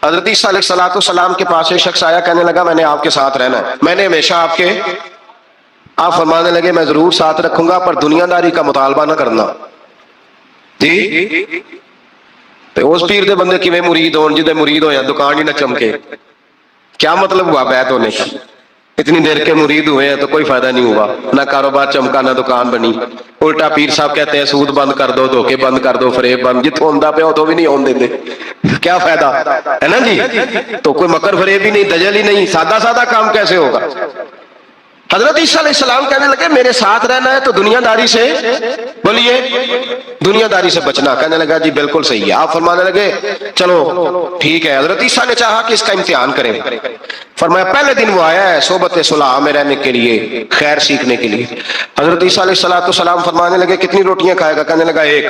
حضرت عیسیٰ علیہ السلام کے پاس ایک شخص آیا، کہنے لگا میں نے آپ کے ساتھ رہنا ہے، میں نے ہمیشہ آپ فرمانے لگے میں ضرور ساتھ رکھوں گا پر دنیا داری کا مطالبہ نہ کرنا جی۔ تو اس پیر دے بندے کی مرید ہون جدے مرید ہویا دکان ہی نہ چمکے، کیا مطلب ہوا بیعت ہونے کا؟ اتنی دیر کے مرید ہوئے ہیں تو کوئی فائدہ نہیں ہوا، نہ کاروبار چمکا نہ دکان بنی۔ الٹا پیر صاحب کہتے ہیں سود بند کر دو، دھوکے بند کر دو، فریب بند، جتوں ہوندا پیا تو بھی نہیں ہون دیندے، کیا فائدہ ہے نا جی؟ تو کوئی مکر فریب ہی نہیں، دجل ہی نہیں، سادہ سادہ کام کیسے ہوگا؟ حضرت عیسیٰ علیہ السلام کہنے لگے میرے ساتھ رہنا ہے تو دنیا داری سے، بولیے دنیا داری سے بچنا۔ کہنے لگا جی بالکل صحیح ہے۔ آپ فرمانے لگے چلو ٹھیک ہے۔ حضرت عیسیٰ نے چاہا کہ اس کا امتحان کریں، فرمایا پہلے دن وہ آیا ہے صحبت صلح میں رہنے کے لیے، خیر سیکھنے کے لیے۔ حضرت عیسیٰ علیہ السلام فرمانے لگے کتنی روٹیاں کھائے گا؟ کہنے لگا ایک۔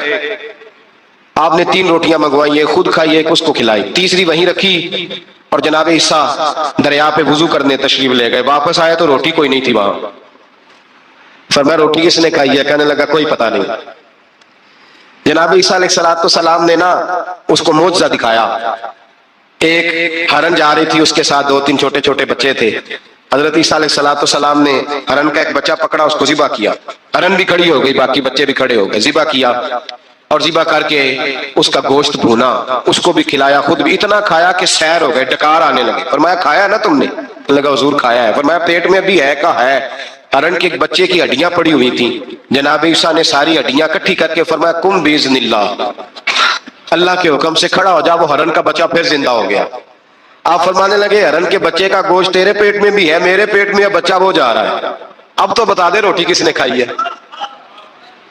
آپ نے 3 روٹیاں منگوائی، ایک خود کھائی، ایک اس کو کھلائی، تیسری وہیں رکھی اور جناب عیسیٰ دریا پہ وضو کرنے تشریف لے گئے۔ واپس آئے تو روٹی کوئی نہیں تھی وہاں۔ فرمایا روٹی کس نے کھائی ہے؟ کہنے لگا کوئی پتہ نہیں۔ جناب عیسیٰ علیہ السلام نے نا اس کو معجزہ دکھایا۔ ایک ہرن جا رہی تھی، اس کے ساتھ 2-3 چھوٹے چھوٹے بچے تھے۔ حضرت عیسیٰ علیہ السلام نے ہرن کا ایک بچہ پکڑا، اس کو ذبح کیا۔ ہرن بھی کھڑی ہو گئی، باقی بچے بھی کھڑے ہو گئے، ذبح کیا اور ذبح کر کے اس کا گوشت بھونا، اس کو بھی کھلایا، خود بھی اتنا کھایا کہ سیر ہو گئے، ڈکار آنے لگے۔ فرمایا کھایا نا تم نے؟ لگا حضور کھایا ہے۔ فرمایا پیٹ میں ابھی ہے کا ہے؟ ہرن کے ایک بچے کی ہڈیاں پڑی ہوئی تھیں، جناب عیسیٰ نے ساری ہڈیاں اکٹھی کر کے فرمایا کم باذن اللہ، اللہ کے حکم سے کھڑا ہو جا۔ وہ ہرن کا بچہ پھر زندہ ہو گیا۔ آپ فرمانے لگے ہرن کے بچے کا گوشت تیرے پیٹ میں بھی ہے، میرے پیٹ میں بچہ وہ جا رہا ہے، اب تو بتا دے روٹی کس نے کھائی ہے،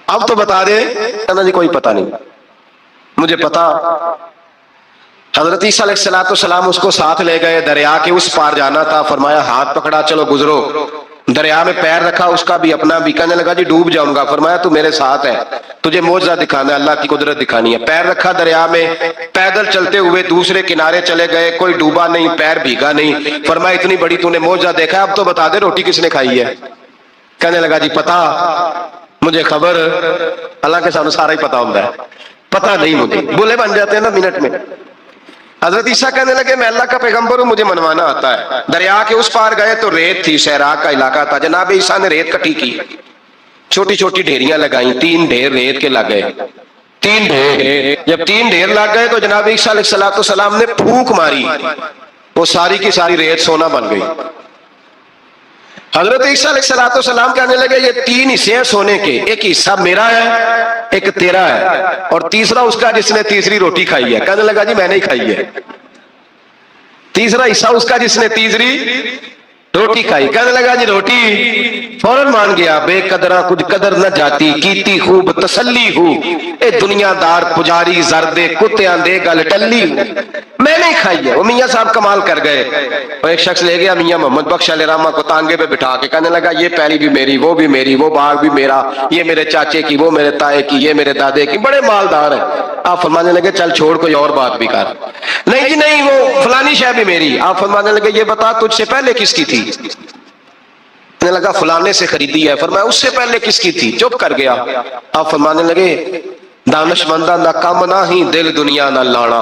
اب تو بتا دے۔ کہنا جی کوئی پتہ نہیں، مجھے پتا۔ حضرت عیسیٰ علیہ السلام اس کو ساتھ لے گئے، دریا کے اس پار جانا تھا۔ فرمایا ہاتھ پکڑا چلو گزرو۔ دریا میں پیر رکھا، اس کا بھی اپنا بھی۔ کہنے لگا جی ڈوب جاؤں گا۔ فرمایا تو میرے ساتھ ہے، تجھے معجزہ دکھانا ہے، اللہ کی قدرت دکھانی ہے۔ پیر رکھا دریا میں، پیدل چلتے ہوئے دوسرے کنارے چلے گئے، کوئی ڈوبا نہیں، پیر بھیگا نہیں۔ فرمایا اتنی بڑی تو نے معجزہ دیکھا، اب تو بتا دے روٹی کس نے کھائی ہے؟ کہنے لگا جی پتا مجھے خبر، اللہ کے سامنے سارا ہی پتا ہوتا ہے، پتا نہیں مجھے، بولے بن جاتے ہیں نا منٹ میں۔ حضرت عیسیٰ کہنے لگے میں اللہ کا پیغمبر ہوں، مجھے منوانا آتا ہے۔ دریا کے اس پار گئے تو ریت تھی، صحرا کا علاقہ تھا۔ جناب عیسیٰ نے ریت کٹی کی، چھوٹی چھوٹی ڈھیریاں لگائیں، 3 ڈھیر ریت کے لگ گئے، 3 ڈھیر۔ جب 3 ڈھیر لگ گئے تو جناب عیسیٰ علیہ السلام نے پھونک ماری، وہ ساری کی ساری ریت سونا بن گئی۔ حضرت عیسیٰ علیہ السلام کہنے لگے یہ 3 حصے ہیں سونے کے، ایک حصہ میرا ہے، ایک تیرا ہے، اور تیسرا اس کا جس نے تیسری روٹی کھائی ہے۔ کہنے لگا جی میں نے کھائی ہے۔ تیسرا حصہ اس کا جس نے تیسری روٹی کھائی۔ کہنے لگا جی روٹی، فوراً مان گیا، بے قدرہ کچھ قدر نہ جاتی، کیتی خوب تسلی ہو، اے دنیا دار پجاری زردے کتیاں دے گل ٹلی ہو، میں نے کھائی ہے۔ وہ میاں صاحب کمال کر گئے، وہ ایک شخص لے گیا میاں محمد بخش علیہ رحمہ کو تانگے پہ بٹھا کے، کہنے لگا یہ پہلی بھی میری، وہ بھی میری، وہ باغ بھی میرا، یہ میرے چاچے کی، وہ میرے تائے کی، یہ میرے دادے کی، بڑے مالدار ہیں۔ آپ فرمانے لگے چل چھوڑ کوئی اور بات بھی کر۔ نہیں جی نہیں، وہ فلانی شے بھی میری۔ آپ فرمانے لگے یہ بتا تجھ سے پہلے کس کی تھی؟ کہنے لگا فلانے سے خریدی ہے۔ فرمایا اس سے پہلے کس کی تھی؟ چپ کر گیا۔ آپ فرمانے لگے دانش مندہ نہ کم نہ ہی دل دنیا نہ لانا،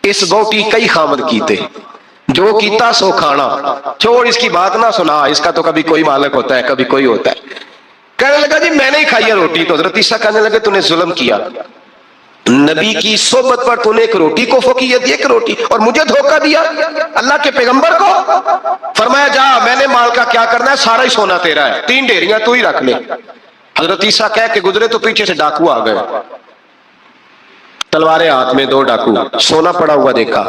اس بوٹی کئی خامد کیتے، جو کیتا سو کھانا، چھوڑ اس کی بات نہ سنا، اس کا تو کبھی کوئی مالک ہوتا ہے کبھی کوئی ہوتا ہے۔ کہنے لگا جی میں نے ہی کھائی ہے روٹی۔ تو حضرت عیسیٰ کہنے لگے تو نے ظلم کیا، نبی کی صحبت پر تو نے ایک روٹی کو فوقیت دی، ایک روٹی، اور مجھے دھوکہ دیا اللہ کے پیغمبر کو۔ فرمایا جا میں نے مال کا کیا کرنا ہے، سارا ہی سونا تیرا ہے، 3 ڈھیریاں تو ہی رکھ لے۔ حضرت عیسیٰ کہہ کے گزرے تو پیچھے سے ڈاکو آ گئے، تلواریں ہاتھ میں، 2 ڈاکو، سونا پڑا ہوا دیکھا۔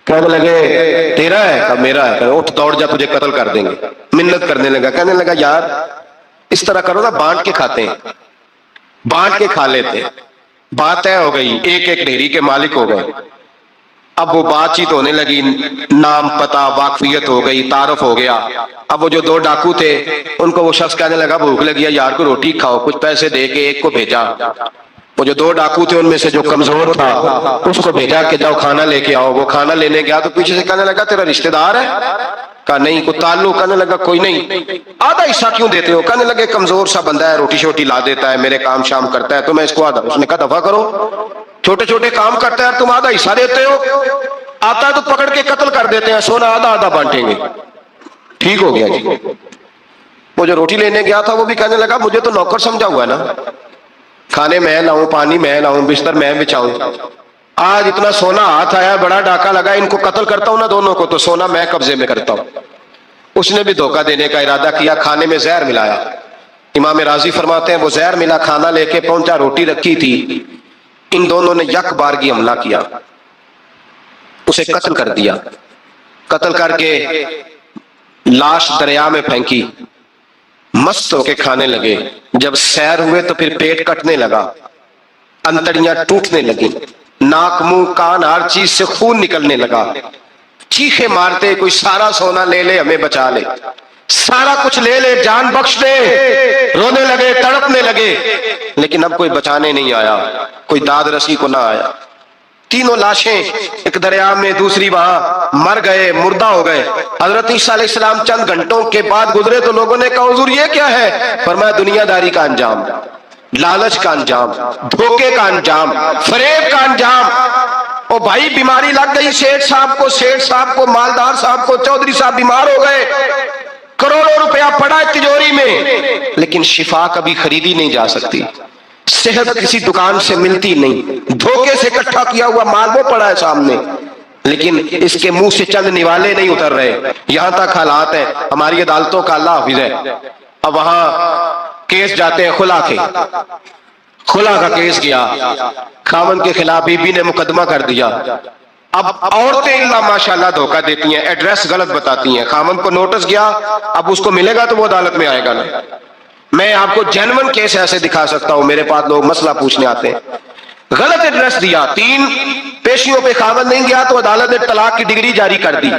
کہنے لگے تیرا ہے؟ کہا میرا ہے۔ کہا اٹھ دوڑ جا تجھے قتل کر دیں گے۔ منت کرنے لگا، کہنے لگا یار اس طرح کرو نا، بانٹ کے کھاتے ہیں، بانٹ کے کھا لیتے۔ بات طے ہو گئی، ایک ایک ڈھیری کے مالک ہو گئے۔ اب وہ بات چیت ہونے لگی، نام پتہ واقفیت ہو گئی، تعارف ہو گیا۔ اب وہ جو 2 ڈاکو تھے ان کو وہ شخص کہنے لگا بھوک لگی ہے یار کو روٹی کھاؤ، کچھ پیسے دے کے ایک کو بھیجا۔ وہ جو 2 ڈاکو تھے ان میں سے جو کمزور تھا اس کو بھیجا کہ جاؤ کھانا لے کے آؤ۔ وہ کھانا لینے گیا تو پیچھے سے کہنے لگا تیرا رشتہ دار ہے؟ کہا نہیں، کوئی تعلق؟ کہنے لگا کوئی نہیں۔ آدھا حصہ کیوں دیتے ہو؟ کہنے لگے کمزور سا بندہ ہے، روٹی شوٹی لا دیتا ہے، میرے کام شام کرتا ہے، تو میں اس کو آدھا۔ اس نے کہا دفع کرو، چھوٹے چھوٹے کام کرتا ہے تم آدھا حصہ دیتے ہو؟ آتا ہے تو پکڑ کے قتل کر دیتے ہیں, سونا آدھا آدھا بانٹیں گے. ٹھیک ہو گیا جی. وہ جو روٹی لینے گیا تھا وہ بھی کہنے لگا مجھے تو نوکر سمجھا ہوا ہے نا, کھانے میں لاؤں, پانی میں لاؤں, بستر میں بچھاؤں. آج اتنا سونا ہاتھ آیا, بڑا ڈاکہ لگا, ان کو قتل کرتا ہوں نا دونوں کو, تو سونا میں قبضے میں کرتا ہوں. اس نے بھی دھوکہ دینے کا ارادہ کیا, کھانے میں زہر ملایا. امام راضی فرماتے ہیں وہ زہر ملا کھانا لے کے پہنچا, روٹی رکھی تھی, ان دونوں نے یک بارگی حملہ کیا, اسے قتل کر دیا. قتل کر کے لاش دریا میں پھینکی, مست ہو کے کھانے لگے. جب سیر ہوئے تو پھر پیٹ کٹنے لگا, انتڑیاں ٹوٹنے لگی, ناک منہ کان ہر چیز سے خون نکلنے لگا. چیخے مارتے کوئی سارا سونا لے لے ہمیں بچا لے, سارا کچھ لے لے جان بخش دے, رونے لگے تڑپنے لگے. لیکن اب کوئی بچانے نہیں آیا, کوئی داد رسی کو نہ آیا. تینوں لاشیں ایک دریا میں, دوسری وہاں, مر گئے, مردہ ہو گئے. حضرت عیسیٰ علیہ السلام چند گھنٹوں کے بعد گزرے تو لوگوں نے کہا حضور یہ کیا ہے؟ فرمایا دنیا داری کا انجام, لالچ کا انجام, دھوکے کا انجام, فریب کا انجام. او بھائی بیماری لگ گئی سیٹھ صاحب کو, مالدار صاحب کو, چودھری صاحب بیمار ہو گئے, کروڑوں روپیہ پڑا ہے تجوری میں, لیکن شفا کبھی خریدی نہیں جا سکتی, صحت کسی دکان سے ملتی نہیں, دھوکے سے اکٹھا کیا ہوا مال وہ پڑا ہے سامنے, لیکن اس کے منہ سے چند نوالے نہیں اتر رہے. یہاں تک حالات ہیں. ہماری عدالتوں کا اللہ حافظ ہے, اب وہاں کیس جاتے ہیں خلا کا کیس گیا, خاوند کے خلاف بیوی نے مقدمہ کر دیا. اب عورتیں اللہ ماشاءاللہ دھوکہ دیتی ہیں, ایڈریس غلط بتاتی ہیں. خاوند کو نوٹس گیا, اب اس کو ملے گا تو وہ عدالت میں آئے گا نا. میں آپ کو جینون کیس ایسے دکھا سکتا ہوں, میرے پاس لوگ مسئلہ پوچھنے آتے ہیں. غلط ایڈریس دیا, 3 پیشیوں پہ خاوند نہیں گیا تو عدالت نے طلاق کی ڈگری جاری کر دی.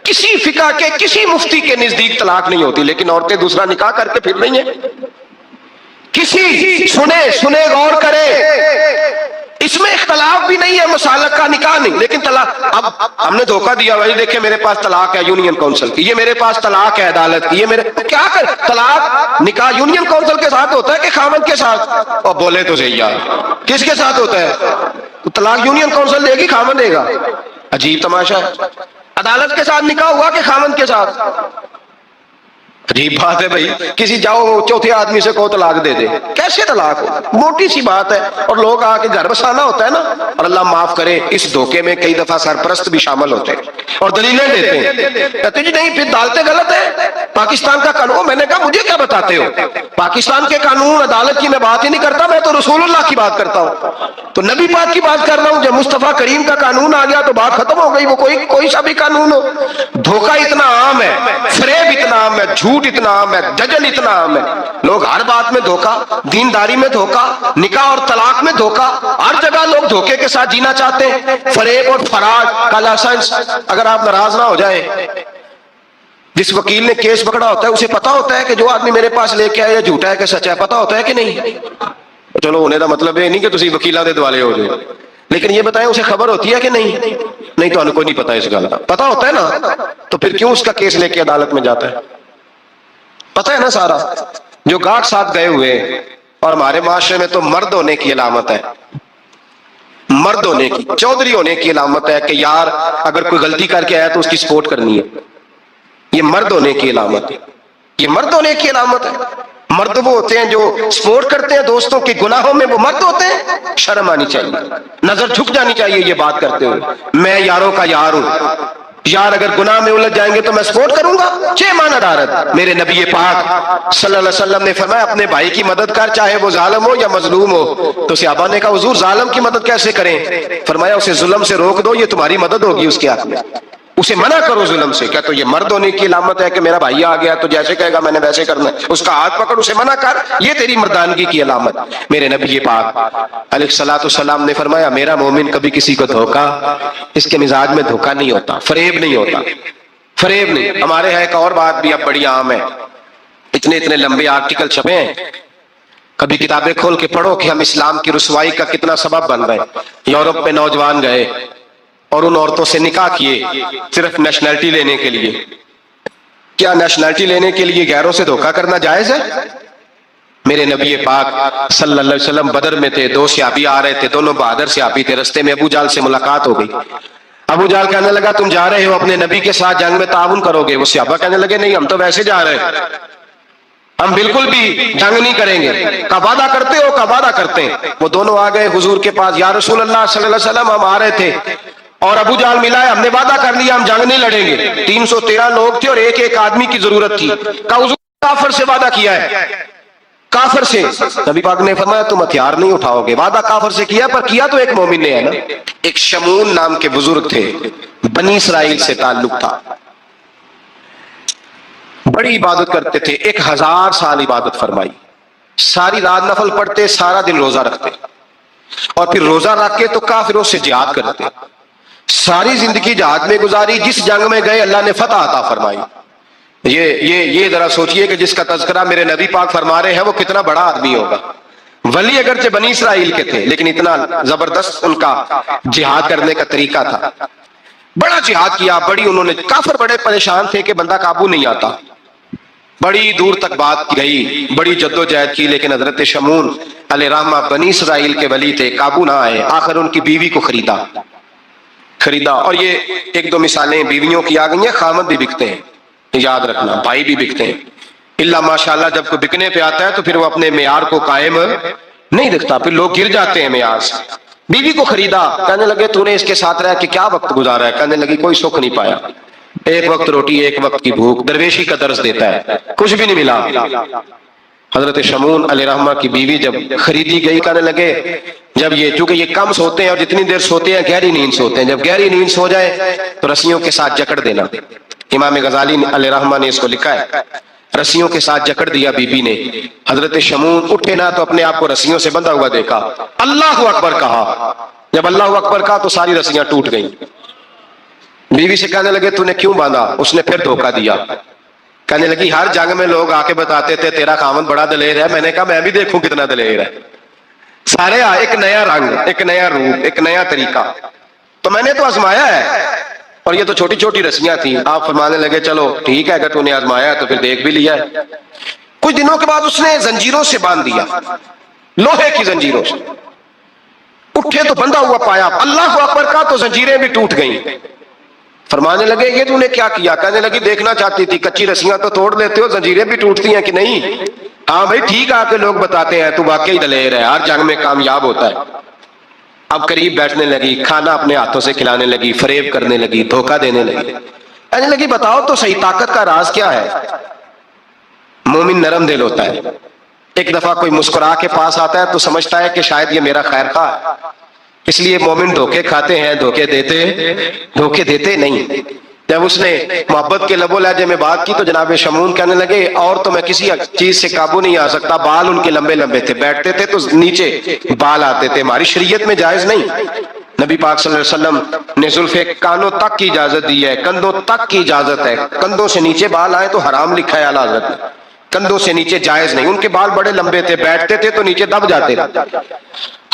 کسی فقہ کے کسی مفتی کے نزدیک طلاق نہیں ہوتی, لیکن عورتیں دوسرا نکاح کر کے پھر رہی ہیں. کسی سنے غور کرے, اس میں اختلاف بھی نہیں ہے, مسالک کا نکاح نہیں, لیکن طلاق. اب ہم نے دھوکہ دیا, بھائی دیکھیں میرے پاس طلاق ہے یونین کونسل کی, یہ میرے پاس طلاق ہے عدالت کی, یہ میرے کیا کر. طلاق نکاح یونین کونسل کے ساتھ ہوتا ہے کہ خاوند کے ساتھ؟ اور بولے تو صحیح یار, کس کے ساتھ ہوتا ہے؟ طلاق یونین کونسل دے گی, خاوند دے گا. عجیب تماشا ہے. عدالت کے ساتھ نکاح ہوا کہ خاوند کے ساتھ؟ عجیب بات ہے بھائی. کسی جاؤ چوتھے آدمی سے کو طلاق دے دے, کیسے طلاق ہو؟ موٹی سی بات ہے. اور لوگ آ کے گھر بسانا ہوتا ہے نا, اور اللہ معاف کرے اس دھوکے میں کئی دفعہ سرپرست بھی شامل ہوتے ہیں اور دلیلیں دیتے ہیں, کہتے جی نہیں پھر دالتے غلط ہے, پاکستان کا قانون. میں نے کہا مجھے کیا بتاتے ہو, پاکستان کے قانون عدالت کی میں بات ہی نہیں کرتا, میں تو رسول اللہ کی بات کرتا ہوں, تو نبی پاک کی بات کر رہا ہوں. جب مصطفیٰ کریم کا قانون آ گیا تو بات ختم ہو گئی, وہ کوئی سا بھی قانون ہو. دھوکہ اتنا عام ہے, فریب اتنا عام ہے, جھوٹ اتنا عام ہے, دجل اتنا عام ہے. لوگ ہر بات میں دھوکہ, دینداری میں دھوکہ, نکاح اور طلاق میں دھوکہ, ہر جگہ لوگ دھوکے کے ساتھ جینا چاہتے ہیں. فریب اور فراڈ کا لائسنس. اگر آپ ناراض نہ ہو جائیں, جس وکیل نے کیس پکڑا ہوتا ہے اسے پتا ہوتا ہے کہ جو آدمی میرے پاس لے کے آیا جھوٹا ہے کہ سچا ہے, پتا ہوتا ہے کہ نہیں؟ چلو ہونے کا مطلب یہ نہیں کہ تسی وکیلاں دے دوالے ہو جائے, لیکن یہ بتائیں اسے خبر ہوتی ہے کہ نہیں؟ نہیں تو ہمیں کوئی نہیں پتا اس گل کا. پتا ہوتا ہے نا, تو پھر کیوں اس کا کیس لے کے عدالت میں جاتا ہے؟ پتا ہے نا سارا. جو گاہک ساتھ گئے ہوئے, اور ہمارے معاشرے میں تو مرد ہونے کی علامت ہے, مرد ہونے کی, چودھری ہونے کی علامت ہے کہ یار اگر کوئی غلطی کر کے آیا تو اس کی سپورٹ کرنی ہے. یہ مرد ہونے کی علامت ہے, یہ مرد ہونے کی علامت ہے. مرد وہ ہوتے ہیں جو سپورٹ کرتے ہیں دوستوں کے گناہوں میں, وہ مرد ہوتے ہیں. شرم آنی چاہیے, نظر جھک جانی چاہیے یہ بات کرتے ہوئے. میں یاروں کا یار ہوں, یار اگر گناہ میں الجھ جائیں گے تو میں سپورٹ کروں گا, چھ مانا دارت. میرے نبی پاک صلی اللہ علیہ وسلم نے فرمایا اپنے بھائی کی مدد کر, چاہے وہ ظالم ہو یا مظلوم ہو. تو صحابہ نے کہا حضور ظالم کی مدد کیسے کریں؟ فرمایا اسے ظلم سے روک دو, یہ تمہاری مدد ہوگی اس کے حق میں. اسے منع کرو ظلم سے. کیا تو یہ مرد ہونے کی علامت ہے کہ میرا بھائی آ گیا تو جیسے کہے گا میں نے ویسے کرنا ہے, اس کا ہاتھ پکڑ اسے منع کر, یہ تیری مردانگی کی علامت. میرے نبی پاک علیہ الصلوۃ والسلام نے فرمایا میرا مومن کبھی کسی کو دھوکا, اس کے مزاج میں دھوکا نہیں ہوتا, فریب نہیں ہوتا, فریب نہیں. ہمارے یہاں ایک اور بات بھی اب بڑی عام ہے, اتنے لمبے آرٹیکل چھپے ہیں, کبھی کتابیں کھول کے پڑھو کہ ہم اسلام کی رسوائی کا کتنا سبب بن رہے ہیں. یورپ میں نوجوان گئے اور ان عورتوں سے نکاح کیے صرف نیشنلٹی لینے کے لیے. کیا نیشنلٹی لینے کے لیے غیروں سے دھوکا کرنا جائز ہے؟ میرے نبی پاک صلی اللہ علیہ وسلم بدر میں تھے, 2 صحابی آ رہے تھے, دونوں بہادر صحابی تھے. رستے میں ابو جہل سے ملاقات ہو گئی. ابو جہل کہنے لگا تم جا رہے ہو اپنے نبی کے ساتھ جنگ میں تعاون کرو گے؟ وہ صحابہ کہنے لگے نہیں، ہم تو ویسے جا رہے ہیں، ہم بالکل بھی جنگ نہیں کریں گے۔ کا وعدہ کرتے ہو؟ کا وعدہ کرتے ہیں۔ وہ دونوں آ گئے حضور کے پاس، یا رسول اللہ صلی اللہ علیہ وسلم ہم آ رہے تھے اور ابو جہل ملا ہے، ہم نے وعدہ کر لیا ہم جنگ نہیں لڑیں گے۔ 313 لوگ تھے اور ایک ایک آدمی کی ضرورت تھی۔ کہا حضور کافر سے وعدہ کیا ہے، کافر سے۔ نبی پاک نے فرمایا تم ہتھیار نہیں اٹھاؤ گے، وعدہ کافر سے کیا پر کیا تو ایک مومن نے ہے نا۔ ایک شمون نام کے بزرگ تھے، بنی اسرائیل سے تعلق تھا، بڑی عبادت کرتے تھے، 1000 سال عبادت فرمائی، ساری رات نفل پڑھتے، سارا دن روزہ رکھتے، اور پھر روزہ رکھ کے تو کافروں سے جہاد کرتے، ساری زندگی جہاد میں گزاری، جس جنگ میں گئے اللہ نے فتح عطا فرمائی۔ یہ ذرا سوچئے کہ جس کا تذکرہ میرے نبی پاک فرما رہے ہیں وہ کتنا بڑا آدمی ہوگا۔ ولی اگرچہ بنی اسرائیل کے تھے لیکن اتنا زبردست ان کا جہاد کرنے کا طریقہ تھا، بڑا جہاد کیا، بڑی انہوں نے، کافر بڑے پریشان تھے کہ بندہ قابو نہیں آتا، بڑی دور تک بات گئی، بڑی جد و جہد کی، لیکن حضرت شمون علیہ رحمہ بنی اسرائیل کے ولی تھے، قابو نہ آئے۔ آخر ان کی بیوی کو خریدا، اور یہ ایک دو مثالیں بیویوں کی آ گئی ہیں، خامد بھی بکتے ہیں، یاد رکھنا، بھائی بھی بکتے ہیں، اللہ ماشاءاللہ جب کوئی بکنے پہ آتا ہے تو پھر وہ اپنے معیار کو قائم نہیں رکھتا، پھر لوگ گر جاتے ہیں معیار سے۔ بیوی کو خریدا، کہنے لگے تو نے اس کے ساتھ رہ کے کیا وقت گزارا ہے؟ کہنے لگی کوئی سکھ نہیں پایا، ایک وقت روٹی ایک وقت کی بھوک، درویشی کا درس دیتا ہے، کچھ بھی نہیں ملا۔ حضرت شمون علیہ رحمہ کی بیوی جب خریدی گئی، کہنے لگے جب چونکہ یہ کم سوتے ہیں اور جتنی دیر سوتے ہیں گہری نیند سوتے ہیں، جب گہری نیند سو جائے تو رسیوں کے ساتھ جکڑ دینا۔ امام غزالی علیہ رحمہ نے اس کو لکھا ہے، رسیوں کے ساتھ جکڑ دیا بیوی نے۔ حضرت شمون اٹھے نہ تو اپنے آپ کو رسیوں سے بندھا ہوا دیکھا، اللہ اکبر کہا، جب اللہ اکبر کہا تو ساری رسیاں ٹوٹ گئیں۔ بیوی سے کہنے لگے تو نے کیوں باندھا؟ اس نے پھر دھوکہ دیا، کہنے لگی ہر جنگ میں لوگ آ کے بتاتے تھے تیرا خاوند بڑا دلیر ہے، میں نے کہا میں بھی دیکھوں کتنا دلیر ہے۔ سارے ایک نیا رنگ، ایک نیا روپ، ایک نیا طریقہ، تو میں نے تو آزمایا ہے، اور یہ تو چھوٹی چھوٹی رسیاں تھیں۔ آپ فرمانے لگے چلو ٹھیک ہے، اگر تو نے آزمایا ہے تو پھر دیکھ بھی لیا ہے۔ کچھ دنوں کے بعد اس نے زنجیروں سے باندھ دیا، لوہے کی زنجیروں سے۔ اٹھے تو بندھا ہوا پایا، اللہ اکبر کا تو زنجیریں بھی ٹوٹ گئیں۔ فرمانے لگے یہ تو نے کیا کیا؟ کہنے لگی دیکھنا چاہتی تھی، کچی رسیاں تو توڑ لیتے ہو، زنجیریں بھی ٹوٹتی ہیں کہ نہیں؟ ہاں بھائی ٹھیک آ کے لوگ بتاتے ہیں تو واقعی دلیر ہے، ہر جنگ میں کامیاب ہوتا ہے۔ اب قریب بیٹھنے لگی، کھانا اپنے ہاتھوں سے کھلانے لگی، فریب کرنے لگی، دھوکہ دینے لگی۔ کہنے لگی بتاؤ تو صحیح طاقت کا راز کیا ہے؟ مومن نرم دل ہوتا ہے، ایک دفعہ کوئی مسکرا کے پاس آتا ہے تو سمجھتا ہے کہ شاید یہ میرا خیر خواہ ہے، اس لیے مومن دھوکے کھاتے ہیں، دھوکے دیتے نہیں۔ جب اس نے محبت کے لب و لہجے میں بات کی تو جناب شمون کہنے لگے اور تو میں کسی چیز سے قابو نہیں آ سکتا، بال ان کے لمبے لمبے تھے، بیٹھتے تھے تو نیچے بال آتے تھے، ہماری شریعت میں جائز نہیں۔ نبی پاک صلی اللہ علیہ وسلم نے زلفے کانوں تک کی اجازت دی ہے، کندھوں تک کی اجازت ہے، کندھوں سے نیچے بال آئے تو حرام لکھا ہے اعلیٰ حضرت نے، کندھوں سے نیچے جائز نہیں۔ ان کے بال بڑے لمبے تھے، بیٹھتے تھے تو نیچے دب جاتے تھے۔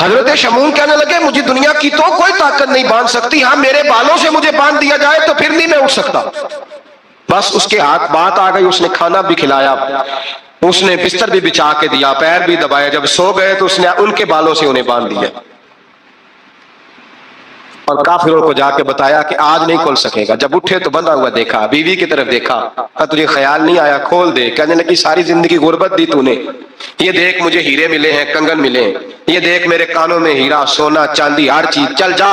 حضرت شمون کہنے لگے مجھے دنیا کی تو کوئی طاقت نہیں باندھ سکتی، ہاں میرے بالوں سے مجھے باندھ دیا جائے تو پھر نہیں میں اٹھ سکتا۔ بس اس کے ہاتھ بات آ گئی، اس نے کھانا بھی کھلایا، اس نے بستر بھی بچھا کے دیا، پیر بھی دبایا، جب سو گئے تو اس نے ان کے بالوں سے انہیں باندھ دیا اور کافروں کو جا کے بتایا کہ آج نہیں کھل سکے گا۔ جب اٹھے تو بندھا ہوا دیکھا، بیوی کی طرف دیکھا، تجھے خیال نہیں آیا کھول دے؟ کہنے لگی ساری زندگی غربت دی تو نے، یہ دیکھ مجھے ہیرے ملے ہیں، کنگن ملے ہیں، یہ دیکھ میرے کانوں میں ہیرا سونا چاندی ہر چیز، چل جا،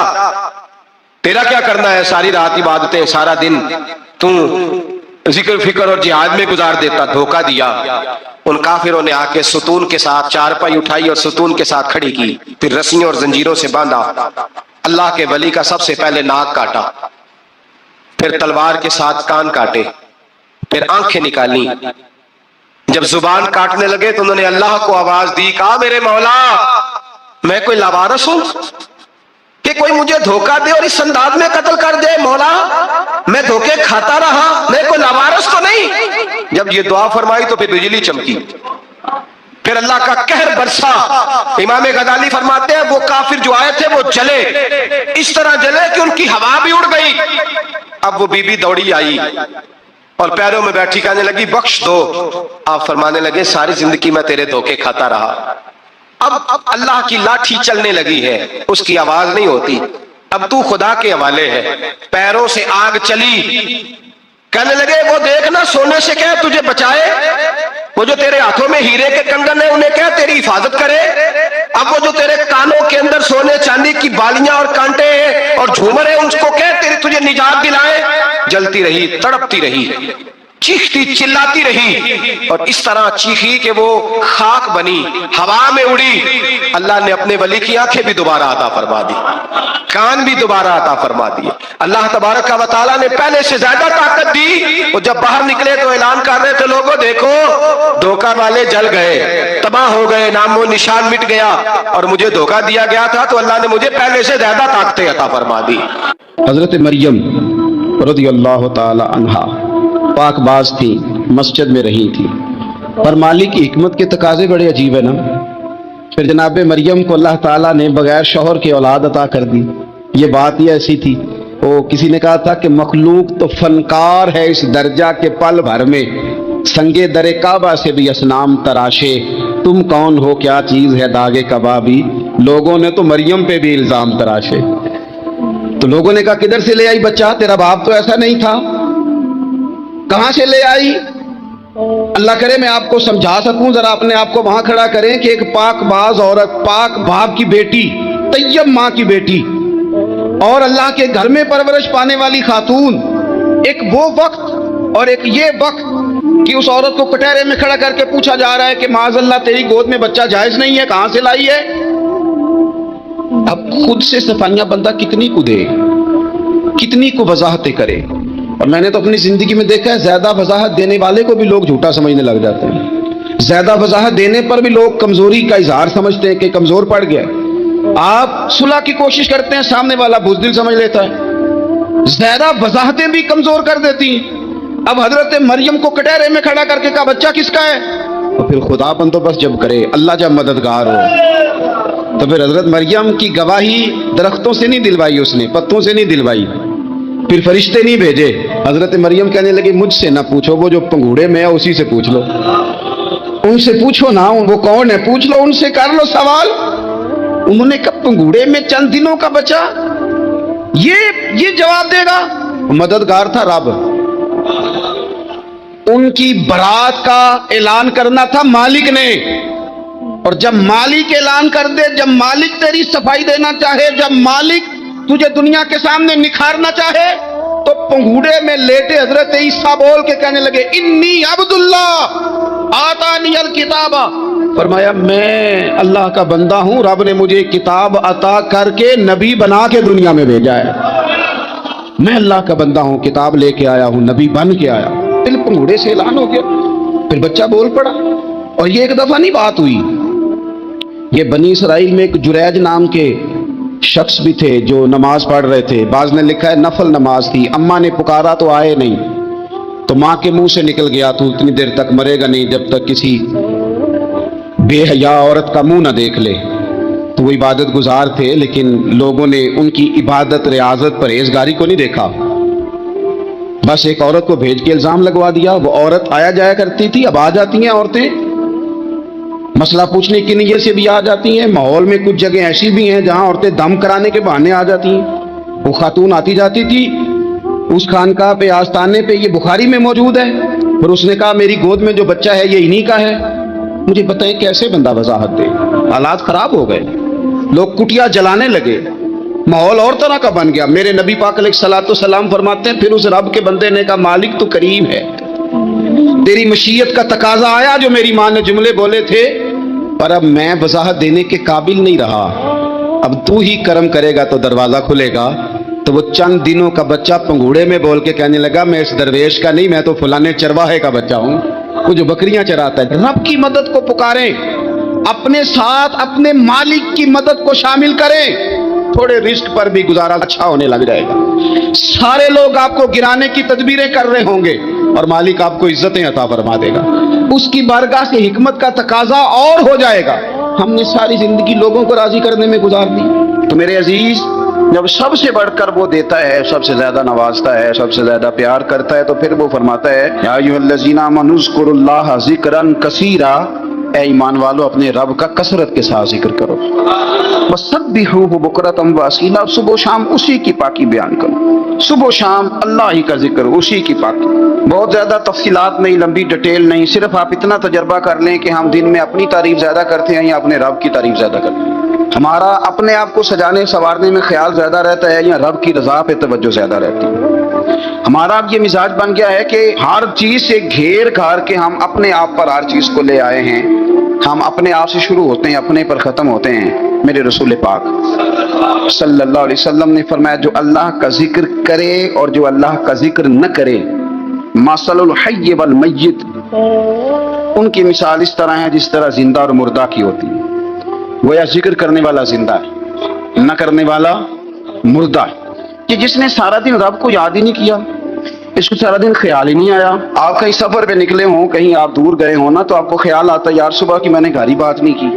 تیرا کیا کرنا ہے؟ ساری رات عبادتیں، سارا دن تو ذکر فکر اور جہاد میں گزار دیتا۔ دھوکہ دیا۔ ان کافروں نے آ کے ستون کے ساتھ چارپائی اٹھائی اور ستون کے ساتھ کھڑی کی، پھر رسیوں اور زنجیروں سے باندھا۔ اللہ کے ولی کا سب سے پہلے ناک کاٹا، پھر تلوار کے ساتھ کان کاٹے، پھر آنکھیں نکالی۔ جب زبان کاٹنے لگے تو انہوں نے اللہ کو آواز دی، کہا میرے مولا میں کوئی لاوارث ہوں کہ کوئی مجھے دھوکہ دے اور اس انداز میں قتل کر دے؟ مولا میں دھوکے کھاتا رہا، میں کوئی لاوارث تو نہیں؟ جب یہ دعا فرمائی تو پھر بجلی چمکی، پھر اللہ کا قہر برسا۔ امام غزالی فرماتے ہیں وہ کافر جو آئے تھے وہ جلے، اس طرح جلے کہ ان کی ہوا بھی اڑ گئی۔ اب وہ بی بی دوڑی آئی اور پیروں میں بیٹھی، کہنے لگی بخش دو۔ آپ فرمانے لگے ساری زندگی میں تیرے دھوکے کھاتا رہا، اب اللہ کی لاٹھی چلنے لگی ہے، اس کی آواز نہیں ہوتی، اب تو خدا کے حوالے ہے. پیروں سے آگ چلی. کہنے لگے وہ دیکھنا سونے سے کہہ تجھے بچائے, وہ جو تیرے ہاتھوں میں ہیرے کے کنگن ہیں انہیں کہہ تیری حفاظت کرے. اب وہ جو تیرے کانوں کے اندر سونے چاندی کی بالیاں اور کانٹے ہیں اور جھومر ہیں ان کو کہہ تجھے نجات دلائے. جلتی رہی, تڑپتی رہی, چیختی چلاتی رہی, اور اس طرح چیخی کہ وہ خاک بنی, ہوا میں اڑی. اللہ نے اپنے ولی کی آنکھیں بھی دوبارہ عطا فرما دی, کان بھی دوبارہ عطا فرما دیے. اللہ تبارک و تعالیٰ نے پہلے سے زیادہ طاقت دی. وہ جب باہر نکلے تو اعلان کر رہے تھے, لوگوں دیکھو دھوکہ والے جل گئے, تباہ ہو گئے, نام و نشان مٹ گیا, اور مجھے دھوکہ دیا گیا تھا تو اللہ نے مجھے پہلے سے زیادہ طاقتیں عطا فرما دی. حضرت مریم رضی اللہ تعالی عنہا پاک باز تھی, مسجد میں رہی تھی, پر مالک کی حکمت کے تقاضے بڑے عجیب ہیں نا. پھر جناب مریم کو اللہ تعالیٰ نے بغیر شوہر کے اولاد عطا کر دی. یہ بات ہی ایسی تھی. وہ کسی نے کہا تھا کہ مخلوق تو فنکار ہے اس درجہ کے پل بھر میں سنگے در کعبہ سے بھی اسنام تراشے, تم کون ہو کیا چیز ہے داغے کبابی. لوگوں نے تو مریم پہ بھی الزام تراشے. تو لوگوں نے کہا کدھر سے لے آئی بچہ, تیرا باپ تو ایسا نہیں تھا, کہاں سے لے آئی. اللہ کرے میں آپ کو سمجھا سکوں, ذرا اپنے آپ کو وہاں کھڑا کریں کہ ایک پاک باز عورت, پاک باپ کی بیٹی, طیب ماں کی بیٹی, اور اللہ کے گھر میں پرورش پانے والی خاتون, ایک وہ وقت اور ایک یہ وقت کہ اس عورت کو کٹہرے میں کھڑا کر کے پوچھا جا رہا ہے کہ معاذ اللہ تیری گود میں بچہ جائز نہیں ہے, کہاں سے لائی ہے. اب خود سے صفائیاں بندہ کتنی کو دے, کتنی کو وضاحتیں کرے. اور میں نے تو اپنی زندگی میں دیکھا ہے زیادہ وضاحت دینے والے کو بھی لوگ جھوٹا سمجھنے لگ جاتے ہیں. زیادہ وضاحت دینے پر بھی لوگ کمزوری کا اظہار سمجھتے ہیں کہ کمزور پڑ گیا. آپ صلح کی کوشش کرتے ہیں, سامنے والا بزدل سمجھ لیتا ہے. زیادہ وضاحتیں بھی کمزور کر دیتی ہیں. اب حضرت مریم کو کٹہرے میں کھڑا کر کے کہا بچہ کس کا ہے, تو پھر خدا بندوبست جب کرے, اللہ جب مددگار ہو, تو پھر حضرت مریم کی گواہی درختوں سے نہیں دلوائی, اس نے پتوں سے نہیں دلوائی, پھر فرشتے نہیں بھیجے. حضرت مریم کہنے لگی مجھ سے نہ پوچھو, وہ جو پنگوڑے میں ہے اسی سے پوچھ لو, ان سے پوچھو نا, وہ کون ہے پوچھ لو, ان سے کر لو سوال. انہوں نے کہا پنگوڑے میں چند دنوں کا بچہ, یہ جواب دے گا. مددگار تھا رب, ان کی برات کا اعلان کرنا تھا مالک نے. اور جب مالک اعلان کر دے, جب مالک تیری صفائی دینا چاہے, جب مالک تجھے دنیا کے سامنے نکھارنا چاہے, تو پنگوڑے میں لیٹے حضرت عیسیٰ بول کے کہنے لگے انی عبداللہ آتانی الکتاب. فرمایا میں اللہ کا بندہ ہوں, رب نے مجھے کتاب عطا کر کے نبی بنا کے دنیا میں بھیجا ہے. میں اللہ کا بندہ ہوں, کتاب لے کے آیا ہوں, نبی بن کے آیا. دل پنگوڑے سے اعلان ہو گیا, پھر بچہ بول پڑا. اور یہ ایک دفعہ نہیں بات ہوئی, یہ بنی اسرائیل میں ایک جریج نام کے شخص بھی تھے جو نماز پڑھ رہے تھے. بعض نے لکھا ہے نفل نماز تھی, اماں نے پکارا تو آئے نہیں, تو ماں کے منہ سے نکل گیا تو اتنی دیر تک مرے گا نہیں جب تک کسی بے حیا عورت کا منہ نہ دیکھ لے. تو وہ عبادت گزار تھے, لیکن لوگوں نے ان کی عبادت, ریاضت, پرہیزگاری کو نہیں دیکھا. بس ایک عورت کو بھیج کے الزام لگوا دیا. وہ عورت آیا جایا کرتی تھی, اب آ جاتی ہیں عورتیں مسئلہ پوچھنے کی نیت سے بھی آ جاتی ہیں. ماحول میں کچھ جگہ ایسی بھی ہیں جہاں عورتیں دم کرانے کے بہانے آ جاتی ہیں. وہ خاتون آتی جاتی تھی اس خانقاہ پہ, آستانے پہ, یہ بخاری میں موجود ہے. پھر اس نے کہا میری گود میں جو بچہ ہے یہ انہی کا ہے. مجھے بتائیں کیسے بندہ وضاحت دے. حالات خراب ہو گئے, لوگ کٹیا جلانے لگے, ماحول اور طرح کا بن گیا. میرے نبی پاک علیہ الصلوۃ والسلام فرماتے ہیں پھر اس رب کے بندے نے کہا مالک تو کریم ہے, تیری مشیت کا تقاضا آیا جو میری ماں نے جملے بولے تھے, پر اب میں وضاحت دینے کے قابل نہیں رہا. اب تو ہی کرم کرے گا تو دروازہ کھلے گا. تو وہ چند دنوں کا بچہ پنگوڑے میں بول کے کہنے لگا میں اس درویش کا نہیں, میں تو فلانے چرواہے کا بچہ ہوں, وہ جو بکریاں چراتا ہے. رب کی مدد کو پکاریں, اپنے ساتھ اپنے مالک کی مدد کو شامل کریں, تھوڑے رزق پر بھی گزارا اچھا ہونے لگ جائے گا. سارے لوگ آپ کو گرانے کی تدبیریں کر رہے ہوں گے اور مالک آپ کو عزتیں عطا فرما دے گا. اس کی بارگاہ سے حکمت کا تقاضا اور ہو جائے گا. ہم نے ساری زندگی لوگوں کو راضی کرنے میں گزار دی. تو میرے عزیز, جب سب سے بڑھ کر وہ دیتا ہے, سب سے زیادہ نوازتا ہے, سب سے زیادہ پیار کرتا ہے, تو پھر وہ فرماتا ہے یا ایھا الذین آمنوا اذکروا اللہ ذکرا کثیرا, اے ایمان والو اپنے رب کا کثرت کے ساتھ ذکر کرو، وَسَبِّحُوهُ بُكْرَةً وَأَصِيلًا، صبح و شام اسی کی پاکی بیان کرو، صبح و شام اللہ ہی کا ذکر، اسی کی پاکی، بہت زیادہ تفصیلات نہیں، لمبی ڈیٹیل نہیں، صرف آپ اتنا تجربہ کر لیں کہ ہم دن میں اپنی تعریف زیادہ کرتے ہیں یا اپنے رب کی تعریف زیادہ کرتے ہیں، ہمارا اپنے آپ کو سجانے سنوارنے میں خیال زیادہ رہتا ہے یا رب کی رضا پہ توجہ زیادہ رہتی ہے۔ ہمارا اب یہ مزاج بن گیا ہے کہ ہر چیز سے گھیر گھار کے ہم اپنے آپ پر ہر چیز کو لے آئے ہیں، ہم اپنے آپ سے شروع ہوتے ہیں، اپنے پر ختم ہوتے ہیں۔ میرے رسول پاک صلی اللہ علیہ وسلم نے فرمایا جو اللہ کا ذکر کرے اور جو اللہ کا ذکر نہ کرے، مثل الحی والمیت، ان کی مثال اس طرح ہے جس طرح زندہ اور مردہ کی ہوتی ہے۔ گویا ذکر کرنے والا زندہ ہے، نہ کرنے والا مردہ ہے، کہ جس نے سارا دن رب کو یاد ہی نہیں کیا، اس کو سارا دن خیال ہی نہیں آیا۔ آپ کہیں سفر پہ نکلے ہوں، کہیں آپ دور گئے ہوں نا، تو آپ کو خیال آتا ہے یار صبح کی میں نے گھر ہی بات نہیں کی،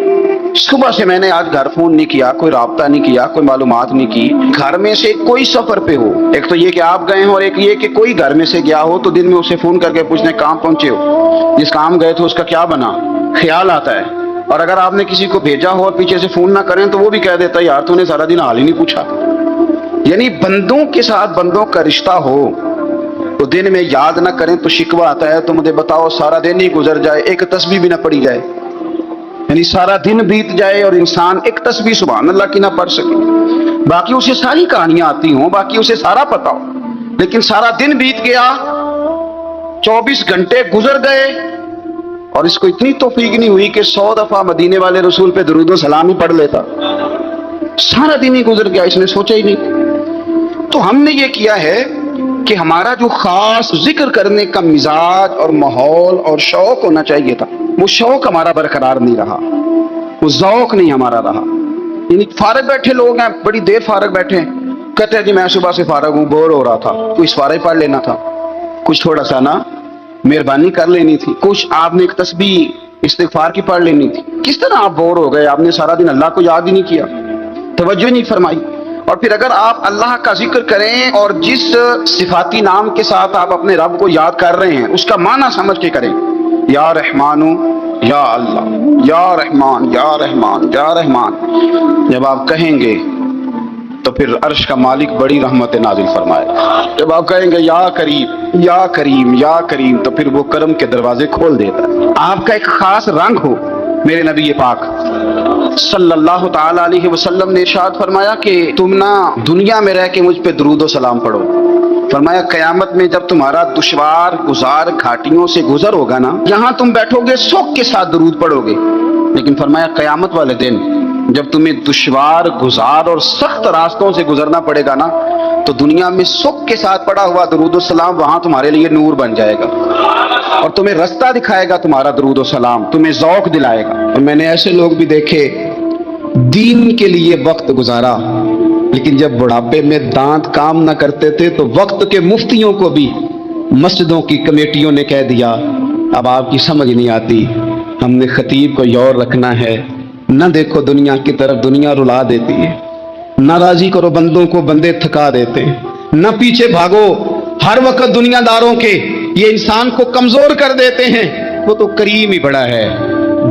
صبح سے میں نے آج گھر فون نہیں کیا، کوئی رابطہ نہیں کیا، کوئی معلومات نہیں کی۔ گھر میں سے کوئی سفر پہ ہو، ایک تو یہ کہ آپ گئے ہوں اور ایک یہ کہ کوئی گھر میں سے گیا ہو، تو دن میں اسے فون کر کے پوچھنے کہاں پہنچے ہو، جس کام گئے تھے اس کا کیا بنا، خیال آتا ہے۔ اور اگر آپ نے کسی کو بھیجا ہو اور پیچھے سے فون نہ کریں تو وہ بھی کہہ دیتا ہے یار تو نے سارا دن حال ہی نہیں پوچھا۔ یعنی بندوں کے ساتھ بندوں کا رشتہ ہو تو دن میں یاد نہ کریں تو شکوہ آتا ہے، تو مجھے بتاؤ سارا دن ہی گزر جائے ایک تسبیح بھی نہ پڑھی جائے، یعنی سارا دن بیت جائے اور انسان ایک تسبیح سبحان اللہ کی نہ پڑھ سکے، باقی اسے ساری کہانیاں آتی ہوں، باقی اسے سارا پتا ہو، لیکن سارا دن بیت گیا، 24 گھنٹے گزر گئے اور اس کو اتنی توفیق نہیں ہوئی کہ 100 دفعہ مدینے والے رسول پہ درود و سلام ہی پڑھ لیتا، سارا دن ہی گزر گیا، اس نے سوچا ہی نہیں۔ تو ہم نے یہ کیا ہے کہ ہمارا جو خاص ذکر کرنے کا مزاج اور ماحول اور شوق ہونا چاہیے تھا، وہ شوق ہمارا برقرار نہیں رہا، وہ ذوق نہیں ہمارا رہا۔ یعنی فارغ بیٹھے لوگ ہیں، بڑی دیر فارغ بیٹھے ہیں، کہتے ہیں جی میں صبح سے فارغ ہوں، بور ہو رہا تھا، کوئی سوارے پڑھ لینا تھا، کچھ تھوڑا سا نا مہربانی کر لینی تھی، کچھ آپ نے ایک تسبیح استغفار کی پڑھ لینی تھی۔ کس طرح آپ بور ہو گئے، آپ نے سارا دن اللہ کو یاد ہی نہیں کیا، توجہ نہیں فرمائی۔ اور پھر اگر آپ اللہ کا ذکر کریں اور جس صفاتی نام کے ساتھ آپ اپنے رب کو یاد کر رہے ہیں اس کا معنی سمجھ کے کریں، یا رحمانو یا اللہ، یا رحمان یا رحمان یا رحمان، جب آپ کہیں گے تو پھر عرش کا مالک بڑی رحمت نازل فرمائے، جب آپ کہیں گے یا کریم یا کریم یا کریم تو پھر وہ کرم کے دروازے کھول دیتا ہے۔ آپ کا ایک خاص رنگ ہو۔ میرے نبی پاک صلی اللہ تعالی علیہ وسلم نے ارشاد فرمایا کہ تم نہ دنیا میں رہ کے مجھ پہ درود و سلام پڑھو، فرمایا قیامت میں جب تمہارا دشوار گزار گھاٹیوں سے گزر ہوگا نا، یہاں تم بیٹھو گے سوگ کے ساتھ درود پڑھو گے، لیکن فرمایا قیامت والے دن جب تمہیں دشوار گزار اور سخت راستوں سے گزرنا پڑے گا نا، تو دنیا میں سکھ کے ساتھ پڑا ہوا درود و سلام وہاں تمہارے لیے نور بن جائے گا اور تمہیں رستہ دکھائے گا، تمہارا درود و سلام تمہیں ذوق دلائے گا۔ اور میں نے ایسے لوگ بھی دیکھے دین کے لیے وقت گزارا، لیکن جب بڑھاپے میں دانت کام نہ کرتے تھے تو وقت کے مفتیوں کو بھی مسجدوں کی کمیٹیوں نے کہہ دیا اب آپ کی سمجھ نہیں آتی، ہم نے خطیب کو یور رکھنا ہے، نہ دیکھو دنیا کی طرف، دنیا رلا دیتی ہے، نہ راضی کرو بندوں کو، بندے تھکا دیتے ہیں، نہ پیچھے بھاگو ہر وقت دنیا داروں کے، یہ انسان کو کمزور کر دیتے ہیں، وہ تو کریم ہی بڑا ہے،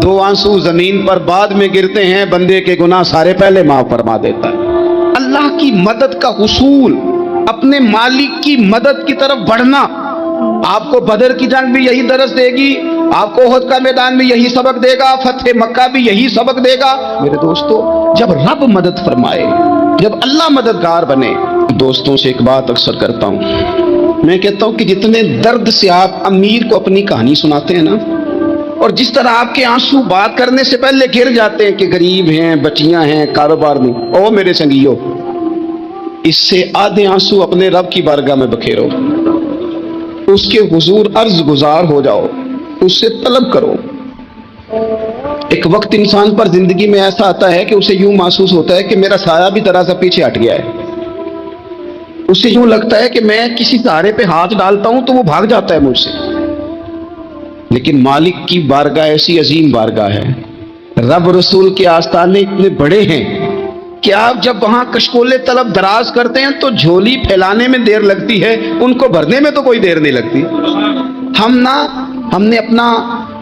2 آنسو زمین پر بعد میں گرتے ہیں، بندے کے گناہ سارے پہلے معاف فرما دیتا ہے۔ اللہ کی مدد کا حصول، اپنے مالک کی مدد کی طرف بڑھنا، آپ کو بدر کی جنگ بھی یہی درس دے گی، آپ کو احد کا میدان بھی یہی سبق دے گا، فتح مکہ بھی یہی سبق دے گا۔ میرے دوستو، جب رب مدد فرمائے، جب اللہ مددگار بنے، دوستوں سے ایک بات اکثر کرتا ہوں، میں کہتا ہوں کہ جتنے درد سے آپ امیر کو اپنی کہانی سناتے ہیں نا، اور جس طرح آپ کے آنسو بات کرنے سے پہلے گر جاتے ہیں کہ غریب ہیں، بچیاں ہیں، کاروبار میں، او میرے سنگیو، اس سے آدھے آنسو اپنے رب کی بارگاہ میں بکھیرو، اس کے حضور عرض گزار ہو جاؤ، اس سے طلب کرو۔ ایک وقت انسان پر زندگی میں ایسا آتا ہے کہ اسے یوں محسوس ہوتا ہے کہ میرا سایہ بھی ذرا سا پیچھے ہٹ گیا ہے، اسے یوں لگتا ہے کہ میں کسی سہارے پہ ہاتھ ڈالتا ہوں تو وہ بھاگ جاتا ہے مجھ سے، لیکن مالک کی بارگاہ ایسی عظیم بارگاہ ہے، رب رسول کے آستانے اتنے بڑے ہیں کہ آپ جب وہاں کشکولے طلب دراز کرتے ہیں تو جھولی پھیلانے میں دیر لگتی ہے، ان کو بھرنے میں تو کوئی دیر نہیں لگتی۔ ہم نے اپنا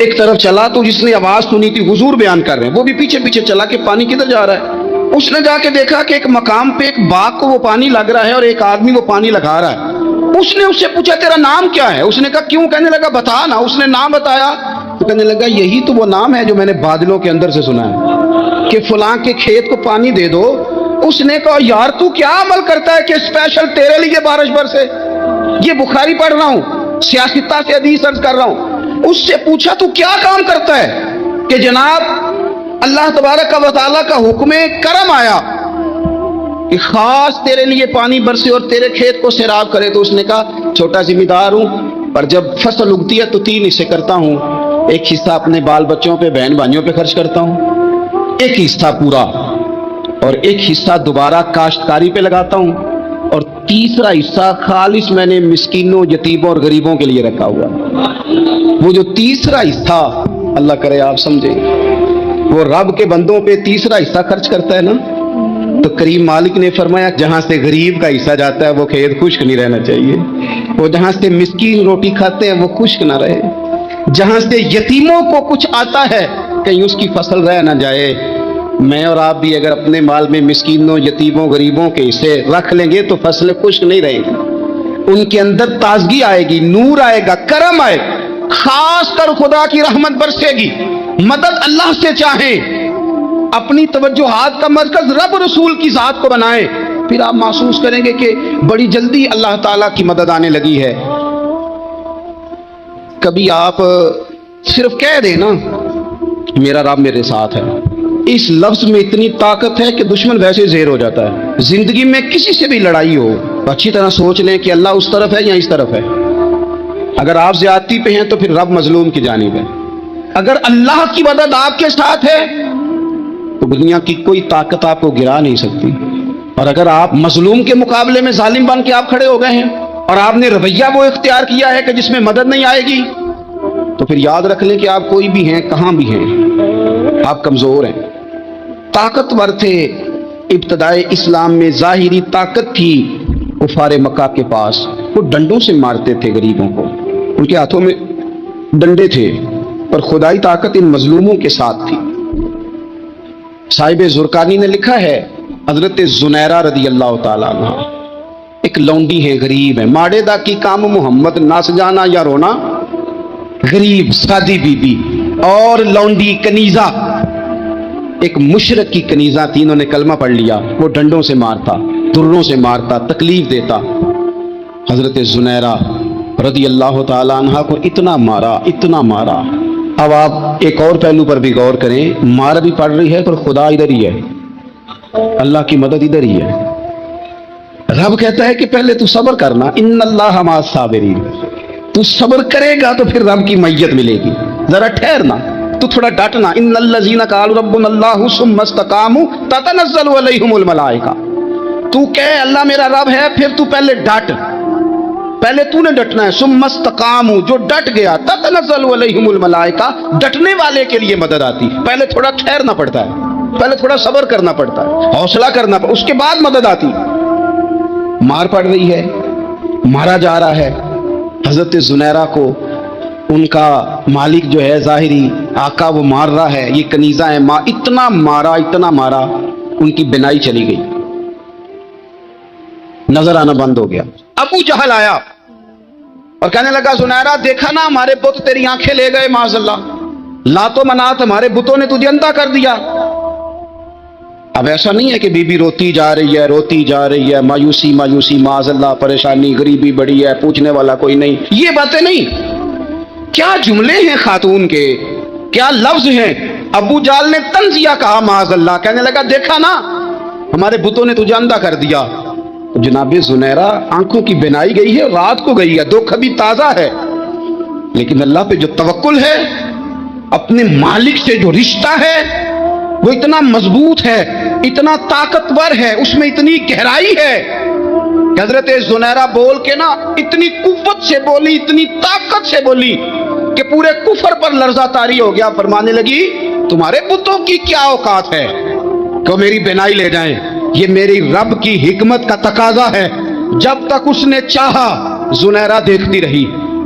ایک طرف چلا تو جس نے آواز سنی تھی حضور بیان کر رہے ہیں، وہ بھی پیچھے پیچھے چلا کہ پانی کدھر جا رہا ہے۔ اس نے جا کے دیکھا کہ ایک مقام پہ ایک باغ کو وہ پانی لگ رہا ہے اور ایک آدمی وہ پانی لگا رہا ہے۔ اس نے اس سے پوچھا تیرا نام کیا ہے؟ اس نے کہا کیوں؟ کہنے لگا بتا نا۔ اس نے نام بتایا تو کہنے لگا یہی تو وہ نام ہے جو میں نے بادلوں کے اندر سے سنا ہے کہ فلاں کے کھیت کو پانی دے دو۔ اس نے کہا یار تو کیا عمل کرتا ہے کہ اسپیشل تیرے لیے بارش برسے؟ یہ بخاری پڑھ رہا ہوں، سیاستہ سے حدیث عرض کر رہا ہوں۔ اس سے پوچھا تو کیا کام کرتا ہے کہ جناب اللہ تبارک و تعالیٰ کا حکم کرم آیا کہ خاص تیرے لیے پانی برسے اور تیرے کھیت کو سیراب کرے؟ تو اس نے کہا چھوٹا ذمہ دار ہوں، پر جب فصل اگتی ہے تو 3 حصے کرتا ہوں، ایک حصہ اپنے بال بچوں پہ بہن بھائیوں پہ خرچ کرتا ہوں، ایک حصہ پورا اور ایک حصہ دوبارہ کاشتکاری پہ لگاتا ہوں، اور تیسرا حصہ خالص میں نے مسکینوں یتیموں اور غریبوں کے لیے رکھا ہوا۔ وہ جو تیسرا حصہ اللہ کرے آپ سمجھے، وہ رب کے بندوں پہ تیسرا حصہ خرچ کرتا ہے نا، تو کریم مالک نے فرمایا جہاں سے غریب کا حصہ جاتا ہے وہ کھیت خشک نہیں رہنا چاہیے، وہ جہاں سے مسکین روٹی کھاتے ہیں وہ خشک نہ رہے، جہاں سے یتیموں کو کچھ آتا ہے کہیں اس کی فصل رہ نہ جائے۔ میں اور آپ بھی اگر اپنے مال میں مسکینوں یتیموں غریبوں کے حصے رکھ لیں گے تو فصلیں خشک نہیں رہیں گی، ان کے اندر تازگی آئے گی، نور آئے گا، کرم آئے گا، خاص کر خدا کی رحمت برسے گی۔ مدد اللہ سے چاہیں، اپنی توجہات کا مرکز رب رسول کی ذات کو بنائیں، پھر آپ محسوس کریں گے کہ بڑی جلدی اللہ تعالیٰ کی مدد آنے لگی ہے۔ کبھی آپ صرف کہہ دیں نا میرا رب میرے ساتھ ہے، اس لفظ میں اتنی طاقت ہے کہ دشمن ویسے زیر ہو جاتا ہے۔ زندگی میں کسی سے بھی لڑائی ہو اچھی طرح سوچ لیں کہ اللہ اس طرف ہے یا اس طرف ہے۔ اگر آپ زیادتی پہ ہیں تو پھر رب مظلوم کی جانب ہے۔ اگر اللہ کی مدد آپ کے ساتھ ہے تو دنیا کی کوئی طاقت آپ کو گرا نہیں سکتی، اور اگر آپ مظلوم کے مقابلے میں ظالم بن کے آپ کھڑے ہو گئے ہیں اور آپ نے رویہ وہ اختیار کیا ہے کہ جس میں مدد نہیں آئے گی، تو پھر یاد رکھ لیں کہ آپ کوئی بھی ہیں، کہاں بھی ہیں، آپ کمزور ہیں۔ طاقتور تھے ابتدائے اسلام میں، ظاہری طاقت تھی کفار مکہ کے پاس، وہ ڈنڈوں سے مارتے تھے غریبوں کو، ان کے ہاتھوں میں ڈنڈے تھے، پر خدائی طاقت ان مظلوموں کے ساتھ تھی۔ صاحب زرقانی نے لکھا ہے حضرت زنیرہ رضی اللہ تعالیٰ عنہ ایک لونڈی ہے، غریب ہے، ماڑے دا کی کام محمد ناس جانا یا رونا، غریب سادی بی بی اور لونڈی کنیزہ، ایک مشرک کی کنیزہ تھی، انہوں نے کلمہ پڑھ لیا، وہ ڈنڈوں سے مارتا، دروں سے مارتا، تکلیف دیتا۔ حضرت زنیرہ رضی اللہ تعالیٰ عنہ کو اتنا مارا، اتنا مارا۔ اب آپ ایک اور پہلو پر بھی غور کریں، مار بھی پڑ رہی ہے پر خدا ادھر ہی ہے، اللہ کی مدد ادھر ہی ہے۔ رب کہتا ہے کہ پہلے تو صبر کرنا، ان اللہ مع الصابرین، تو صبر کرے گا تو پھر رب کی معیت ملے گی، ذرا ٹھہرنا، تو تھوڑا ڈٹنا۔ ان الذین قالوا ربنا اللہ ثم استقاموا تتنزل علیہم الملائکہ، تو کہے اللہ میرا رب ہے، پھر تو پہلے ڈٹ، پہلے تو نے ڈٹنا ہے۔ ثم استقاموا، جو ڈٹ گیا، تتنزل علیہم الملائکہ، ڈٹنے والے کے لیے مدد آتی، پہلے تھوڑا ٹھہرنا پڑتا ہے، پہلے تھوڑا صبر کرنا پڑتا ہے، حوصلہ کرنا پڑتا ہے، اس کے بعد مدد آتی۔ مار پڑ رہی ہے، مارا جا رہا ہے حضرت زنیرہ کو، ان کا مالک جو ہے ظاہری آقا وہ مار رہا ہے، یہ کنیزہ ہے، ماں اتنا مارا، اتنا مارا، ان کی بینائی چلی گئی، نظر آنا بند ہو گیا۔ ابو جہل آیا اور کہنے لگا زنیرہ دیکھا نا ہمارے بت تیری آنکھیں لے گئے، معاذ اللہ، لات و منات ہمارے بتوں نے تجھے اندھا کر دیا۔ اب ایسا نہیں ہے کہ بی بی روتی جا رہی ہے، روتی جا رہی ہے، مایوسی مایوسی، معاذ اللہ، پریشانی، غریبی بڑی ہے، پوچھنے والا کوئی نہیں، یہ باتیں نہیں۔ کیا جملے ہیں خاتون کے، کیا لفظ ہیں۔ ابو جال نے تنزیہ کہا، معاذ اللہ، کہنے لگا دیکھا نا ہمارے بتوں نے تجھے اندھا کر دیا۔ جناب زنیرہ آنکھوں کی بینائی گئی ہے، رات کو گئی ہے، دکھ ابھی تازہ ہے، لیکن اللہ پہ جو توکل ہے، اپنے مالک سے جو رشتہ ہے وہ اتنا مضبوط ہے، اتنا طاقتور ہے، اس میں اتنی گہرائی ہے کہ حضرت زنیرہ بول کے نا اتنی قوت سے بولی، اتنی طاقت سے بولی کہ پورے کفر پر لرزہ طاری ہو گیا۔ فرمانے لگی تمہارے بتوں کی کیا اوقات ہے کہ میری بینائی لے جائیں، یہ میری رب کی حکمت کا تقاضا ہے۔ جب تک اس نے چاہا زنیرہ دیکھتی رہی،